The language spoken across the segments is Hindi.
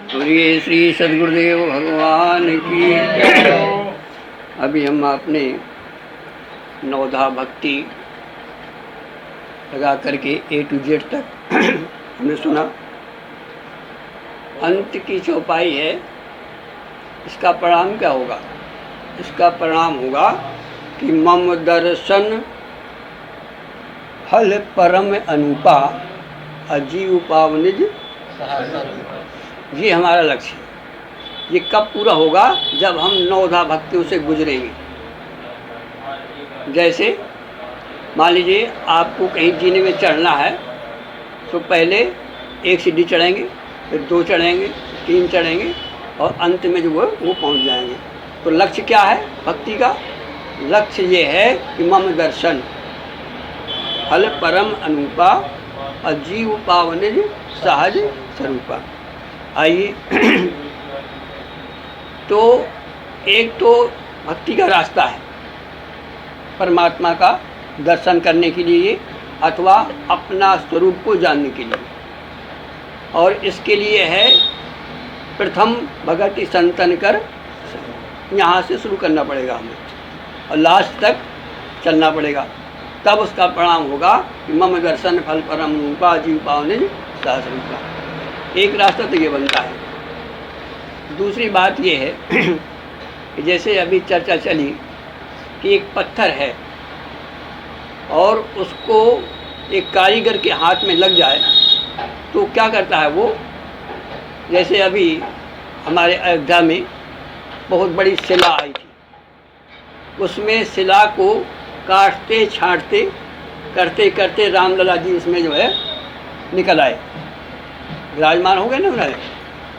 बोलिए श्री सद्गुरुदेव भगवान की जय। अभी हम अपने नवधा भक्ति लगा करके A to Z तक हमने सुना। अंत की चौपाई है, इसका परिणाम क्या होगा? इसका परिणाम होगा कि मम दर्शन फल परम अनुपा अजीव पावनिज। ये हमारा लक्ष्य है। ये कब पूरा होगा? जब हम नवधा भक्तियों से गुजरेंगे। जैसे मान लीजिए आपको कहीं जीने में चढ़ना है तो पहले 1 सीढ़ी चढ़ेंगे, फिर 2 चढ़ेंगे, 3 चढ़ेंगे और अंत में जो वो पहुंच जाएंगे। तो लक्ष्य क्या है भक्ति का? लक्ष्य ये है कि मम दर्शन फल परम अनुपा अजीव पावनिज सहज स्वरूपा। आइए तो एक तो भक्ति का रास्ता है परमात्मा का दर्शन करने के लिए अथवा अपना स्वरूप को जानने के लिए, और इसके लिए है प्रथम भगति संतन कर। यहाँ से शुरू करना पड़ेगा हमें और लास्ट तक चलना पड़ेगा, तब उसका परिणाम होगा कि मम दर्शन फल परम रूपा जीव पावनिज सहज रूपा। एक रास्ता तो ये बनता है। दूसरी बात ये है कि जैसे अभी चर्चा चली कि एक पत्थर है और उसको एक कारीगर के हाथ में लग जाए तो क्या करता है वो? जैसे अभी हमारे अयोध्या में बहुत बड़ी शिला आई थी, उसमें शिला को काटते छांटते करते करते रामलला जी उसमें जो है निकल आए, विराजमान हो गए ना उन्होंने।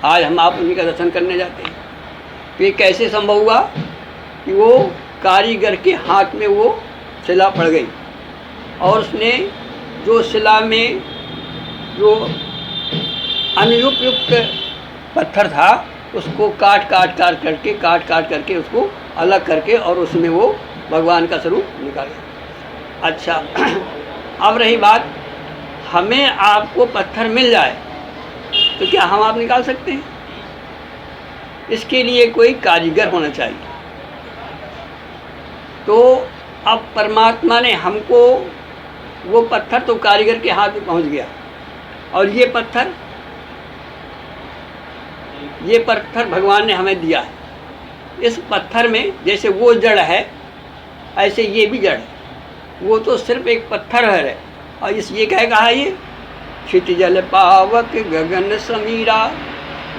आज हम आप उन्हीं का दर्शन करने जाते हैं। तो ये कैसे संभव हुआ कि वो कारीगर के हाथ में वो शिला पड़ गई और उसने जो शिला में जो अनुपयुक्त पत्थर था उसको काट काट करके उसको अलग करके और उसमें वो भगवान का स्वरूप निकाला। अच्छा अब रही बात, हमें आपको पत्थर मिल जाए तो क्या हम आप निकाल सकते हैं? इसके लिए कोई कारीगर होना चाहिए। तो अब परमात्मा ने हमको वो पत्थर तो कारीगर के हाथ में पहुंच गया, और ये पत्थर भगवान ने हमें दिया है। इस पत्थर में जैसे वो जड़ है ऐसे ये भी जड़ है। वो तो सिर्फ एक पत्थर है और ये क्या कहा? ये क्षित जल पावक गगन समीरा,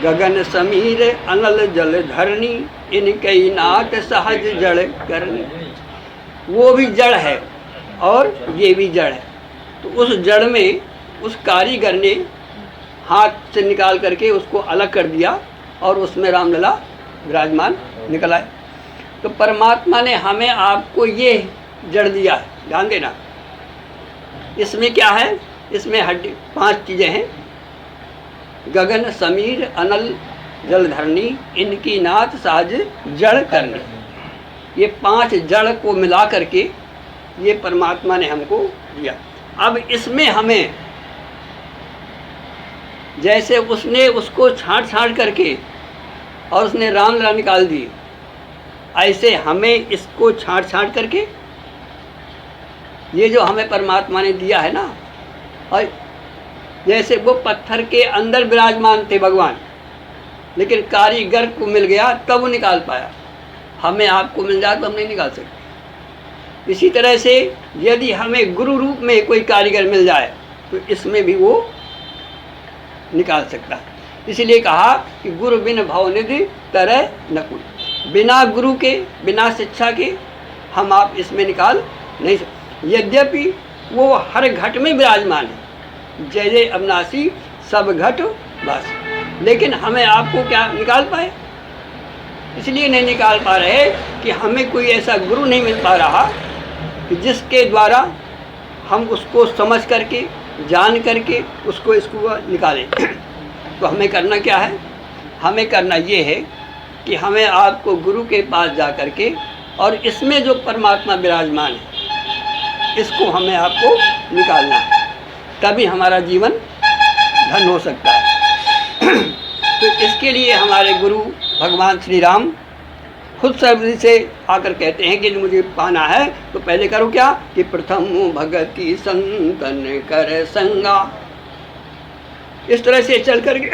गगन समीर अनल जल धरणी, इनके नाथ सहज जड़ करनी। वो भी जड़ है और ये भी जड़ है। तो उस जड़ में उस कारीगर ने हाथ से निकाल करके उसको अलग कर दिया और उसमें रामलला विराजमान निकल आए। तो परमात्मा ने हमें आपको ये जड़ दिया है, ध्यान देना। इसमें क्या है? इसमें हड्डी 5 चीज़ें हैं। गगन समीर अनल जल धरणी, इनकी नाथ सहज जड़ करनी। ये 5 जड़ को मिला करके ये परमात्मा ने हमको दिया। अब इसमें हमें जैसे उसने उसको छांट करके और उसने रामलला निकाल दी, ऐसे हमें इसको छांट करके ये जो हमें परमात्मा ने दिया है ना, और जैसे वो पत्थर के अंदर विराजमान थे भगवान, लेकिन कारीगर को मिल गया तब वो निकाल पाया। हमें आपको मिल जाए तो हम नहीं निकाल सकते। इसी तरह से यदि हमें गुरु रूप में कोई कारीगर मिल जाए तो इसमें भी वो निकाल सकता है। इसलिए कहा कि गुरु बिन भवनिधि तरह न कोई। बिना गुरु के, बिना शिक्षा के हम आप इसमें निकाल नहीं सकते। यद्यपि वो हर घट में विराजमान है, जय जय अविनाशी सब घट बस, लेकिन हमें आपको क्या निकाल पाए? इसलिए नहीं निकाल पा रहे कि हमें कोई ऐसा गुरु नहीं मिल पा रहा कि जिसके द्वारा हम उसको समझ करके जान करके इसको निकालें। तो हमें करना क्या है? हमें करना ये है कि हमें आपको गुरु के पास जा करके और इसमें जो परमात्मा विराजमान है इसको हमें आपको निकालना है, तभी हमारा जीवन धन हो सकता है। तो इसके लिए हमारे गुरु भगवान श्री राम खुद सबरी से आकर कहते हैं कि जो मुझे पाना है तो पहले करो क्या कि प्रथम भगति संतन कर संगा। इस तरह से चल करके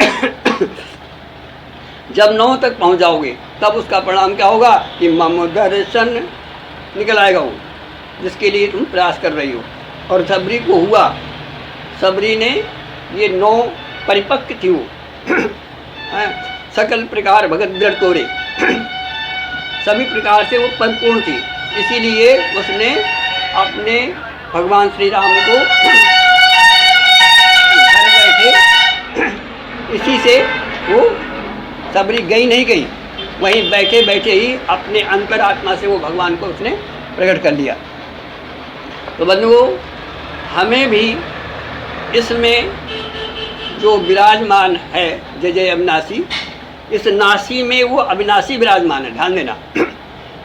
जब 9 तक पहुंच जाओगे तब उसका परिणाम क्या होगा कि मम दर्शन निकल आएगा वो, जिसके लिए तुम प्रयास कर रही हो। और सबरी को हुआ, सबरी ने ये 9 परिपक्व थी वो सकल प्रकार भगत दृढ़ तोरे, सभी प्रकार से वो परिपूर्ण थी। इसीलिए उसने अपने भगवान श्री राम को घर बैठे इसी से वो सबरी गई नहीं गई, वहीं बैठे बैठे ही अपने अंतरात्मा से वो भगवान को उसने प्रकट कर लिया। तो बंधुओं, हमें भी इसमें जो विराजमान है जय जय अविनाशी, इस नासी में वो अविनाशी विराजमान है, ध्यान देना।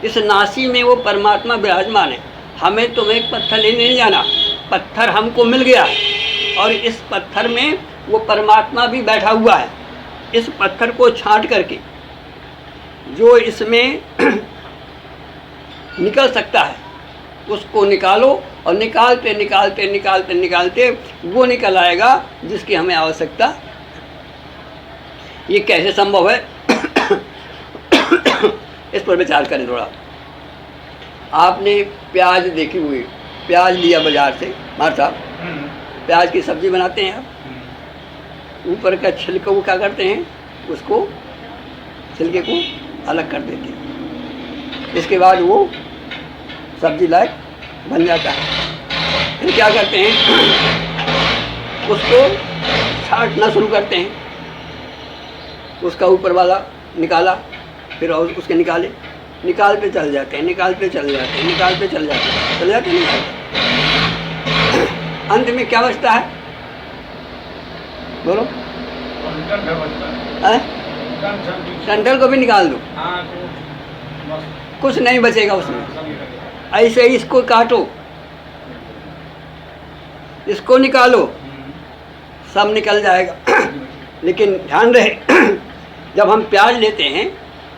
इस नासी में वो परमात्मा विराजमान है। हमें तुम्हें एक पत्थर लेने नहीं जाना, पत्थर हमको मिल गया है और इस पत्थर में वो परमात्मा भी बैठा हुआ है। इस पत्थर को छांट करके जो इसमें निकल सकता है उसको निकालो, और निकालते निकालते निकालते निकालते वो निकल आएगा जिसकी हमें आवश्यकता। ये कैसे संभव है इस पर विचार करें थोड़ा। आपने प्याज देखी हुई, प्याज लिया बाजार से, मार साहब प्याज की सब्जी बनाते हैं आप, ऊपर का छिलका वो क्या करते हैं, उसको छिलके को अलग कर देते हैं, इसके बाद वो सब्जी लायक बन जाता है। फिर क्या करते हैं, उसको छांटना शुरू करते हैं, उसका ऊपर वाला निकाला, फिर और उसके निकाले, निकालते चल जाते हैं, निकालते चल जाते हैं, निकालते चल जाते हैं, चल जाते हैं। अंत में क्या बचता है, बोलो? डंठल को भी निकाल दो, कुछ नहीं बचेगा उसमें। ऐसे ही इसको काटो, इसको निकालो, सब निकल जाएगा। लेकिन ध्यान रहे, जब हम प्याज लेते हैं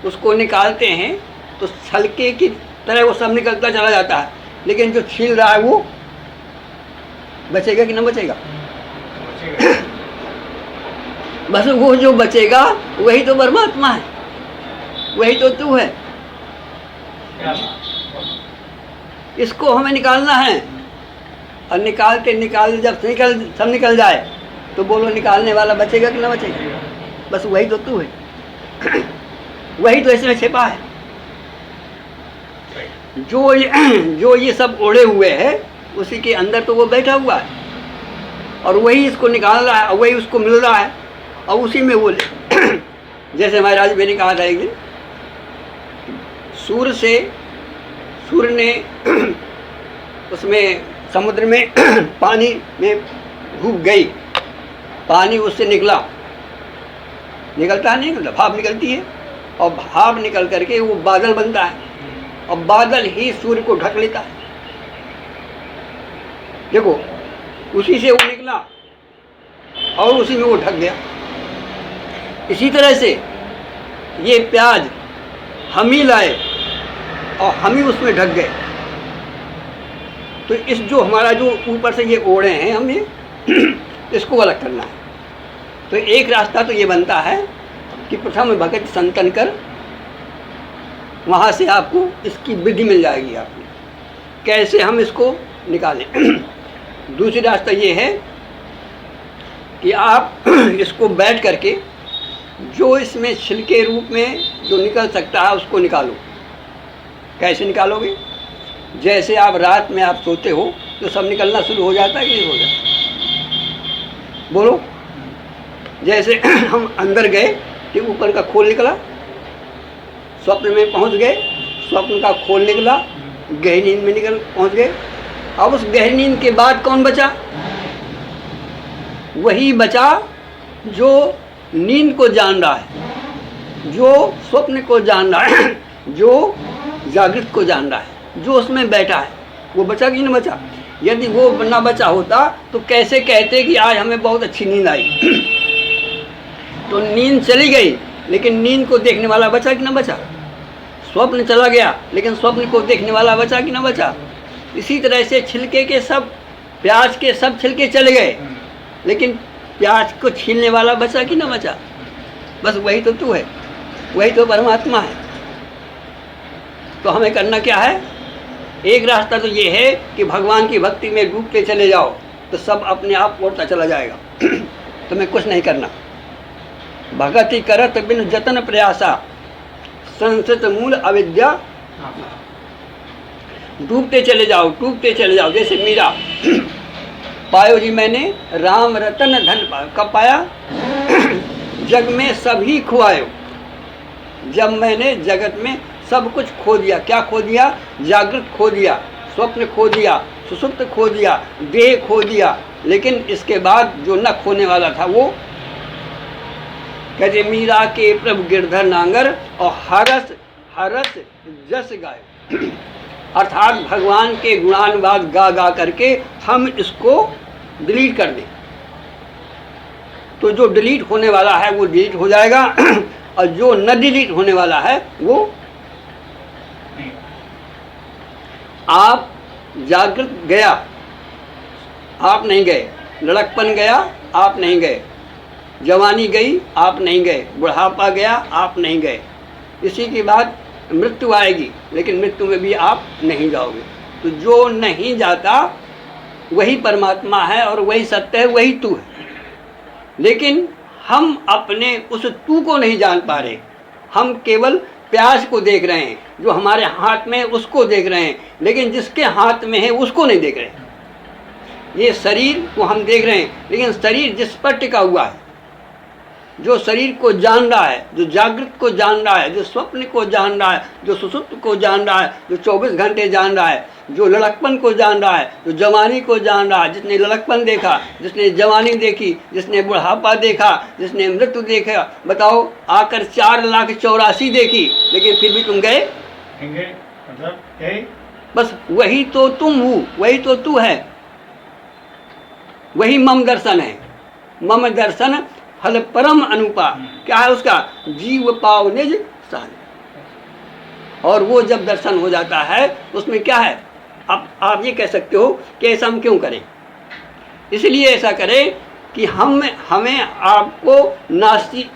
उसको निकालते हैं तो छलके की तरह वो सब निकलता चला जाता है, लेकिन जो छील रहा है वो बचेगा कि न बचेगा? बस वो जो बचेगा वही तो परमात्मा है, वही तो तू है। इसको हमें निकालना है, और निकालते निकालते जब सब निकल जाए तो बोलो निकालने वाला बचेगा कि ना बचेगा? बस वही तो तू है, वही तो इसमें छिपा है। जो ये सब ओढ़े हुए है उसी के अंदर तो वो बैठा हुआ है, और वही इसको निकाल रहा है, और वही उसको मिल रहा है, और उसी में वो जैसे हमारे राज ने कहा था एक दिन, सूर्य ने उसमें समुद्र में पानी में डूब गई, पानी उससे निकलता है, नहीं निकलता, भाप निकलती है, और भाप निकल करके वो बादल बनता है, और बादल ही सूर्य को ढक लेता है। देखो, उसी से वो निकला और उसी में वो ढक गया। इसी तरह से ये प्याज हम ही लाए और हम ही उसमें ढक गए। तो इस जो हमारा जो ऊपर से ये ओढ़े हैं, हमें इसको अलग करना है। तो एक रास्ता तो ये बनता है कि प्रथम भगत संतन कर, वहाँ से आपको इसकी वृद्धि मिल जाएगी। आपको कैसे हम इसको निकालें? दूसरी रास्ता ये है कि आप इसको बैठ करके जो इसमें छिलके रूप में जो निकल सकता है उसको निकालो। कैसे निकालोगे? जैसे आप रात में आप सोते हो तो सब निकलना शुरू हो जाता है कि नहीं हो जाता? बोलो। जैसे हम अंदर गए कि ऊपर का खोल निकला, स्वप्न में पहुंच गए, स्वप्न का खोल निकला, गहरी नींद में पहुंच गए। अब उस गहरी नींद के बाद कौन बचा? वही बचा जो नींद को जान रहा है, जो स्वप्न को जान रहा है, जो जागृत को जान रहा है, जो उसमें बैठा है, वो बचा कि नहीं बचा? यदि वो ना बचा होता तो कैसे कहते कि आज हमें बहुत अच्छी नींद आई। तो नींद चली गई, लेकिन नींद को देखने वाला बचा कि ना बचा? स्वप्न चला गया, लेकिन स्वप्न को देखने वाला बचा कि ना बचा? इसी तरह से छिलके के सब, प्याज के सब छिलके चले गए, लेकिन प्याज को छीलने वाला बचा कि ना बचा? बस वही तो तू है, वही तो परमात्मा है। तो हमें करना क्या है? एक रास्ता तो ये है कि भगवान की भक्ति में डूबते चले जाओ, तो सब अपने आप उड़ता चला जाएगा। तुम्हें कुछ नहीं करना। भगति करत बिन जतन प्रयासा, संस्कृत मूल अविद्या। डूबते चले जाओ, डूबते चले जाओ। जैसे मीरा, पायो जी मैंने राम रतन धन पायो। कब पाया? जग में सभी खुआयो। जब मैंने जगत में सब कुछ खो दिया। क्या खो दिया? जागृत खो दिया, स्वप्न खो दिया, सुषुप्त खो दिया, देह खो दिया, लेकिन इसके बाद जो न खोने वाला था वो कहते मीरा के प्रभु गिरधर नांगर और हरस हरस जस गाय। अर्थात भगवान के गुणानुवाद गा गा करके हम इसको डिलीट कर दें, तो जो डिलीट होने वाला है वो डिलीट हो जाएगा, और जो न डिलीट होने वाला है वो आप जागृत गया, आप नहीं गए, लड़कपन गया, आप नहीं गए, जवानी गई, आप नहीं गए, बुढ़ापा गया, आप नहीं गए, इसी के बाद मृत्यु आएगी, लेकिन मृत्यु में भी आप नहीं जाओगे। तो जो नहीं जाता वही परमात्मा है और वही सत्य है, वही तू है। लेकिन हम अपने उस तू को नहीं जान पा रहे, हम केवल प्यास को देख रहे हैं, जो हमारे हाथ में है उसको देख रहे हैं, लेकिन जिसके हाथ में है उसको नहीं देख रहे। ये शरीर को हम देख रहे हैं, लेकिन शरीर जिस पर टिका हुआ है, जो शरीर को जान रहा है, जो जागृत को जान रहा है, जो स्वप्न को जान रहा है, जो सुषुप्त को जान रहा है, जो 24 घंटे जान रहा है, जो लड़कपन को जान रहा है, जो जवानी को जान रहा है, जिसने लड़कपन देखा, जिसने जवानी देखी, जिसने बुढ़ापा देखा, जिसने मृत्यु देखा, बताओ आकर 4,84,000 देखी, लेकिन फिर भी तुम गए? बस वही तो तुम हो, वही तो तू है, वही मम दर्शन है। मम दर्शन फल परम अनुपा। क्या है उसका? जीव पाव निज सान। और वो जब दर्शन हो जाता है उसमें क्या है? अब आप ये कह सकते हो कि ऐसा हम क्यों करें? इसलिए ऐसा करें कि हमें आपको नासी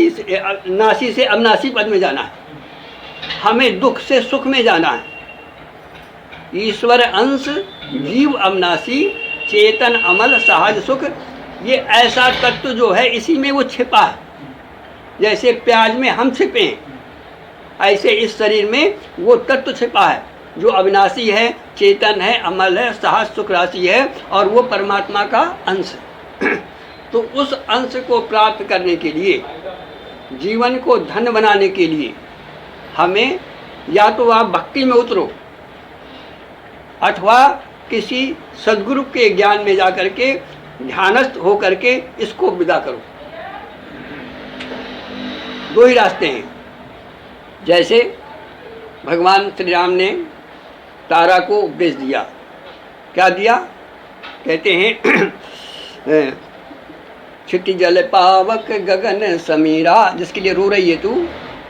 से अविनाशी पद में जाना है, हमें दुख से सुख में जाना है। ईश्वर अंश जीव अविनाशी, चेतन अमल सहज सुख। ये ऐसा तत्व जो है इसी में वो छिपा है। जैसे प्याज में हम छिपे हैं, ऐसे इस शरीर में वो तत्व छिपा है जो अविनाशी है, चेतन है, अमल है, सहज सुख राशि है, और वो परमात्मा का अंश है। तो उस अंश को प्राप्त करने के लिए, जीवन को धन बनाने के लिए, हमें या तो आप भक्ति में उतरो, अथवा किसी सद्गुरु के ज्ञान में जाकर के ध्यानस्थ हो करके इसको विदा करो। दो ही रास्ते हैं। जैसे भगवान श्री राम ने तारा को उपदेश दिया। क्या दिया? कहते हैं छिटी जल पावक गगन समीरा, जिसके लिए रो रही है तू,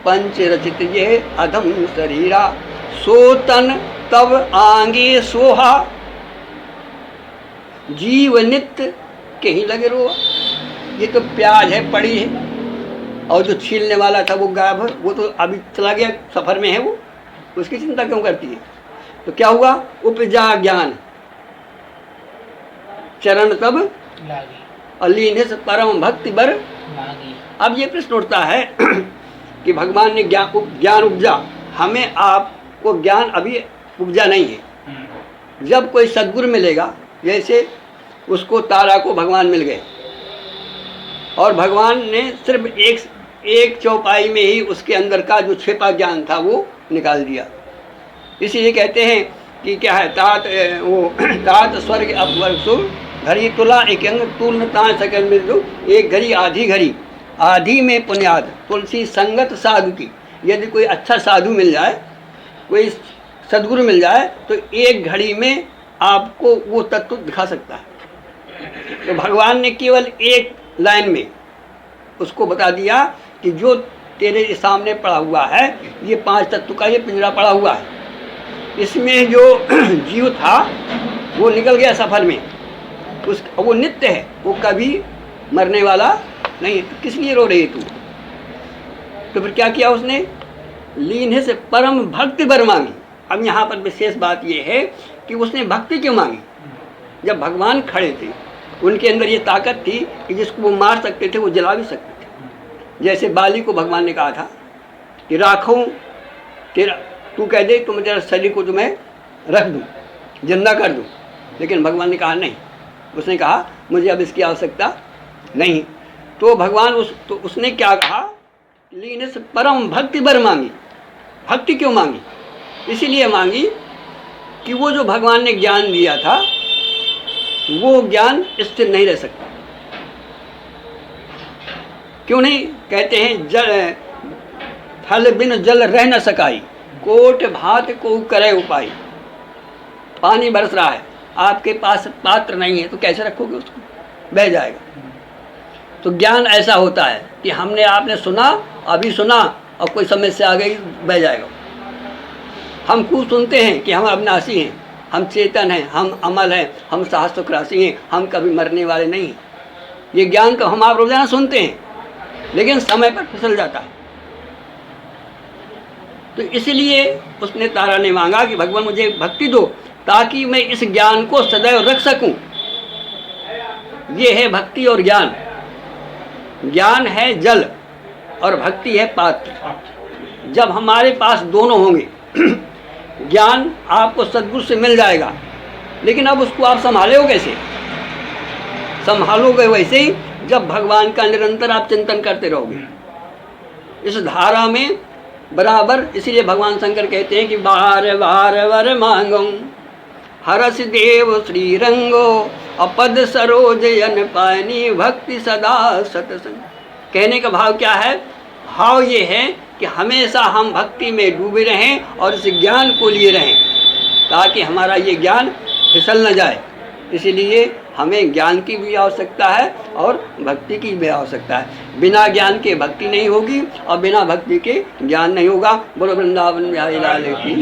पंच रचित ये अधम शरीरा, सो तन तब आंगे सोहा, जीव नित्य कहीं लगे रो। ये तो प्याज है, पड़ी है, और जो छीलने वाला था वो गायब है, वो तो अभी चला गया, सफर में है वो, उसकी चिंता क्यों करती है? तो क्या हुआ? उपजा ज्ञान चरण तब अलीन परम भक्ति बर। अब ये प्रश्न उठता है कि भगवान ने ज्ञान उपजा, हमें आपको ज्ञान अभी उपजा नहीं है। जब कोई सद्गुरु मिलेगा, जैसे उसको तारा को भगवान मिल गए, और भगवान ने सिर्फ एक चौपाई में ही उसके अंदर का जो छिपा ज्ञान था वो निकाल दिया। इसीलिए कहते हैं कि क्या है, तात स्वर्ग अपवर्ग सुर, घड़ी तुला एक अंग तुल तान सकल मृत्यु, एक घड़ी आधी घड़ी, आधी में पुण्याद तुलसी संगत साधु की। यदि कोई अच्छा साधु मिल जाए, कोई सद्गुरु मिल जाए, तो एक घड़ी में आपको वो तत्व दिखा सकता है। तो भगवान ने केवल एक लाइन में उसको बता दिया कि जो तेरे सामने पड़ा हुआ है ये 5 तत्व का ये पिंजरा पड़ा हुआ है, इसमें जो जीव था वो निकल गया सफर में, वो नित्य है, वो कभी मरने वाला नहीं है, तो किस लिए रो रही तू? तो फिर क्या किया उसने? लीन से परम भक्ति बर मांगी। अब यहाँ पर विशेष बात ये है कि उसने भक्ति क्यों मांगी? जब भगवान खड़े थे उनके अंदर ये ताकत थी कि जिसको वो मार सकते थे वो जला भी सकते थे। जैसे बाली को भगवान ने कहा था कि राखूं तेरा, तू कह दे तो मैं तेरा शरीर को तुम्हें रख दूँ, जिंदा कर दूँ, लेकिन भगवान ने कहा नहीं। उसने कहा मुझे अब इसकी आवश्यकता नहीं। तो भगवान उसने क्या कहा? लीन से परम भक्ति बर मांगी। भक्ति क्यों मांगी? इसीलिए मांगी कि वो जो भगवान ने ज्ञान दिया था वो ज्ञान स्थिर नहीं रह सकता। क्यों नहीं? कहते हैं जल थल बिन जल रह न सकाई, कोट भात को करे उपाय। पानी बरस रहा है, आपके पास पात्र नहीं है तो कैसे रखोगे उसको? बह जाएगा। तो ज्ञान ऐसा होता है कि हमने आपने सुना, अभी सुना और कोई समस्या आ गई, बह जाएगा। हम खूब सुनते हैं कि हम अविनाशी हैं, हम चेतन हैं, हम अमल हैं, हम शाश्वत राशि हैं, हम कभी मरने वाले नहीं हैं। ये ज्ञान तो हम आप रोजाना सुनते हैं, लेकिन समय पर फिसल जाता है। तो इसलिए उसने तारा ने मांगा कि भगवान मुझे भक्ति दो ताकि मैं इस ज्ञान को सदैव रख सकूं। ये है भक्ति और ज्ञान। ज्ञान है जल और भक्ति है पात्र। जब हमारे पास दोनों होंगे, ज्ञान आपको सद्गुरु से मिल जाएगा, लेकिन अब उसको आप संभालोगे कैसे? संभालोगे वैसे ही जब भगवान का निरंतर आप चिंतन करते रहोगे इस धारा में बराबर। इसीलिए भगवान शंकर कहते हैं कि बार बार वर मांगो हरस देव श्री रंगो, अपद सरोज यन पानी भक्ति सदा सतसंग। कहने का भाव क्या है? भाव ये है कि हमेशा हम भक्ति में डूबे रहें और इस ज्ञान को लिए रहें ताकि हमारा ये ज्ञान फिसल न जाए। इसीलिए हमें ज्ञान की भी आवश्यकता है और भक्ति की भी आवश्यकता है। बिना ज्ञान के भक्ति नहीं होगी और बिना भक्ति के ज्ञान नहीं होगा। बोलो वृंदावन बिहारी लाल की।